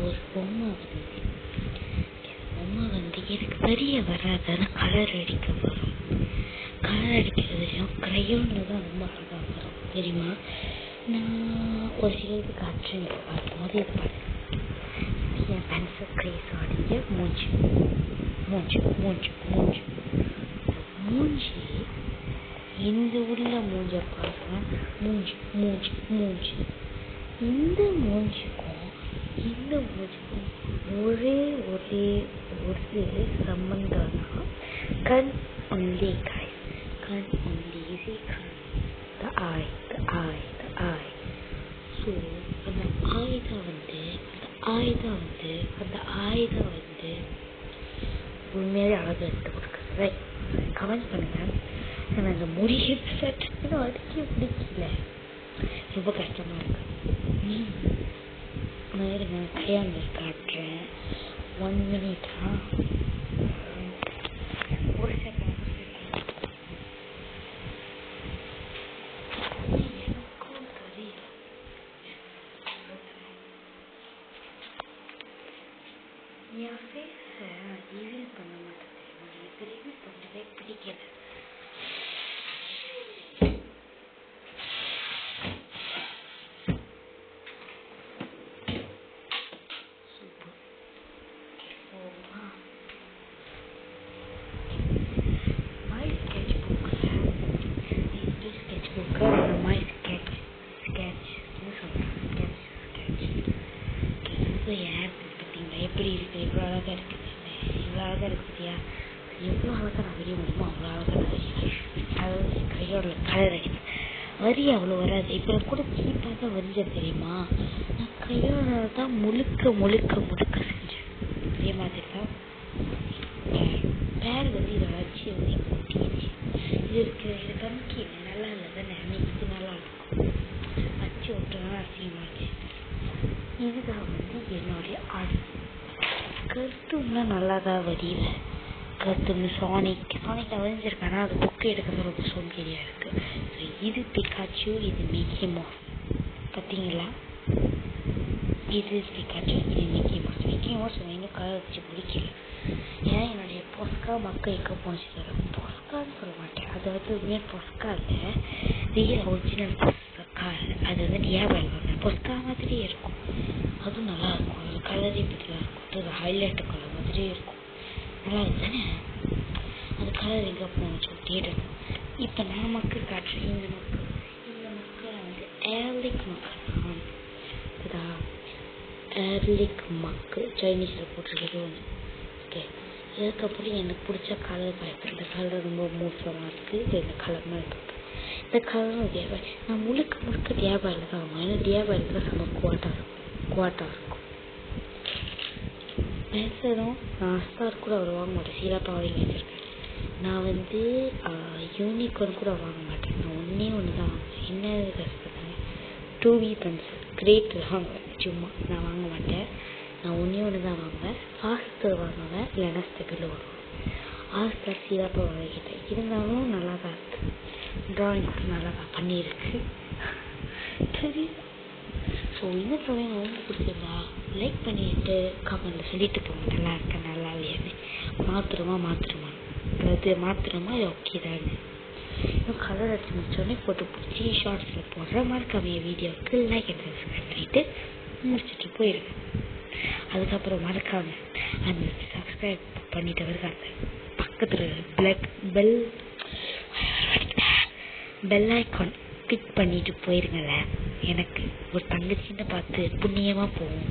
ஒரு பொம்மை எனக்கு தெரிய வராது, கலர் அடிக்க வரும். கலர் அடிக்கிறதுலையும் க்ரையோன்ல தான் ரொம்ப அழகாக வரும் தெரியுமா. நான் ஒரு சிலருக்கு காட்டுறேன், பார்க்கும்போது இது பாருங்க, என் பென்சில் க்ரேஸ் ஆடிய மூஞ்சி மூஞ்சி மூஞ்சி மூஞ்சி மூஞ்சி இந்த உள்ள மூஞ்ச பாருங்க, மூஞ்சி மூஞ்சி மூஞ்சி இந்த மூஞ்சிக்கும் இந்த மூஞ்சிக்கும் ஒரே ஒரே ஒரு சம்பந்தம் தான் கண் ஒன்லி guys. கண் ஒன்லி the eye. ஸோ அந்த ஆய் தான் வந்து உண்மையிலே அழகு எடுத்து கொடுக்குறது. ரைட், கமெண்ட் பண்ணுங்க. நான் அந்த முடிய சட்டுன்னு அடிக்க பிடிக்கல, ரொம்ப கஷ்டமா இருக்கு. நான் கையாண்டு காட்டுறேன். 1 minute. ஒரு செகண்ட். எனக்கும் தெரியல, என் ஃபேஸை ரிவீல் பண்ண மாட்டேன். எனக்கு ரிவீல் பண்ணவே பிடிக்கல. எப்படி இருக்குது, இவ்வளோ அழகாக இருக்குது, இவ்வளோ அழகாக இருக்குதியா, எவ்வளோ அழகாக நான் வரைய முடியுமோ அவ்வளோ அழகாக நான் வரைவேன். அதாவது கையோட கலர் அடிப்பேன். வரி அவ்வளோ வராது. இப்போ கூட சீப்பாக தான் வரைஞ்சேன் தெரியுமா. நான் கையோட தான் முழுக்க முழுக்க முழுக்க செஞ்சேன். அதே மாதிரி தான் பேர் வந்து இதை வச்சு வந்து ஒட்டிடுச்சு. இது இருக்கு, இது கம்கி நல்லா இல்லை தானே, இது நல்லா இருக்கும். வச்சு ஒட்டுனா அசிங்கமாச்சு. இதுதான் வந்து என்னுடைய ஆர்ட். கருத்தும்னா நல்லா தான் வரைவேன். கருத்துன்னு சானிக் வரைஞ்சிருக்கேன். ஆனால் அது புக்கு எடுக்கிறது ரொம்ப சோம்பேறியாக இருக்குது. ஸோ இது பிகாச்சு, இது மிக்கி மவுஸ். பார்த்தீங்களா, இது பிகாச்சு, இது மிக்கி மவுஸ். மிக்கி மவுஸ் இன்னும் கலர் வச்சு பிடிக்கல. ஏன்னா என்னுடைய பொஸ்கா மக்கள் எங்கே போச்சு தரும். பொஸ்கான்னு சொல்ல மாட்டேன், அது வந்து உண்மையாக பொஸ்கா இல்லை, ரியல் ஒரிஜினல் பொஸ்கா இல்லை. அது வந்து டியாபால் வாங்கினேன். பொஸ்கா மாதிரியே இருக்கும், அதுவும் நல்லா இருக்கும். அது கலரே பற்றிலாம் இருக்கும், அது ஹைலைட்டு கலர் மாதிரியே இருக்கும். நல்லா இருக்கு தானே. அது கலர் எங்கே போகணுச்சு தேடணும். இப்போ நான் மக்கள் காட்டுறேன். இந்த மக்கள் வந்து ஏர்லிக் மக்கள். இதா ஏர்லிக் மக்கள் சைனீஸில் போட்டிருக்கிறது ஒன்று. ஓகே, இதுக்கப்புறம் எனக்கு பிடிச்ச கலர் பார்ப்பேன். இந்த கலர் ரொம்ப மோசமாக இருக்குது, இந்த கலர் மாதிரி பார்ப்பேன். இந்த கலரும் டியாபால். நான் முழுக்க டியாபாலில் தான் வாங்குவேன். ஏன்னா டியாபாலில் தான் செம்ம குவாட்டாக இருக்கும். பென்சிலும் நான் ஸ்டார் கூட அவர் வாங்க மாட்டேன், சீராப்பாக வாங்கி வச்சுருக்கேன். நான் வந்து யூனிகார்ன் கூட வாங்க மாட்டேன். நான் ஒன்று தான் வாங்குவேன். என்ன கஷ்டப்பட்டாங்க 2B பென்சில் கிரேட் வாங்குவேன். சும்மா நான் வாங்க மாட்டேன். நான் ஒன்று தான் வாங்குவேன். ஃபாஸ்டர் வாங்குவேன், இல்லைன்னா ஸ்டெபில் வாங்குவேன். ஆஸ்டர் சீராப்பாக வாங்கிக்கிட்டேன். இருந்தாலும் நல்லா தான் இருக்குது. ட்ராயிங் கூட நல்லா தான் பண்ணியிருக்கு. சரி, ஸோ இந்த ட்ராயிங் ரொம்ப பிடிச்சிருந்தா லைக் பண்ணிவிட்டு கமெண்ட்டில் சொல்லிட்டு போங்க, நல்லா இருக்கேன் நல்லா இல்லையான்னு. மாற்றுறோமா அதாவது மாற்றுறோமா இது ஓகே தானே. இன்னும் கலர் அடிச்சு முடிச்சோடனே ஃபோட்டோ பிடிச்சி ஷார்ட்ஸில் போடுற மாதிரி கம்மியாக வீடியோவுக்கு லைக் அண்ட் சப்ஸ்கிரைப் பண்ணிவிட்டு முடிச்சுட்டு போயிடுங்க. அதுக்கப்புறம் மறக்காம அந்த சப்ஸ்கிரைப் பண்ணிட்டு வருது அந்த பக்கத்தில் பெல் ஐக்கான் கிளிக் பண்ணிட்டு போயிருங்கல்ல. எனக்கு ஒரு தங்கச்சின்னு பார்த்து புண்ணியமாக போகும்.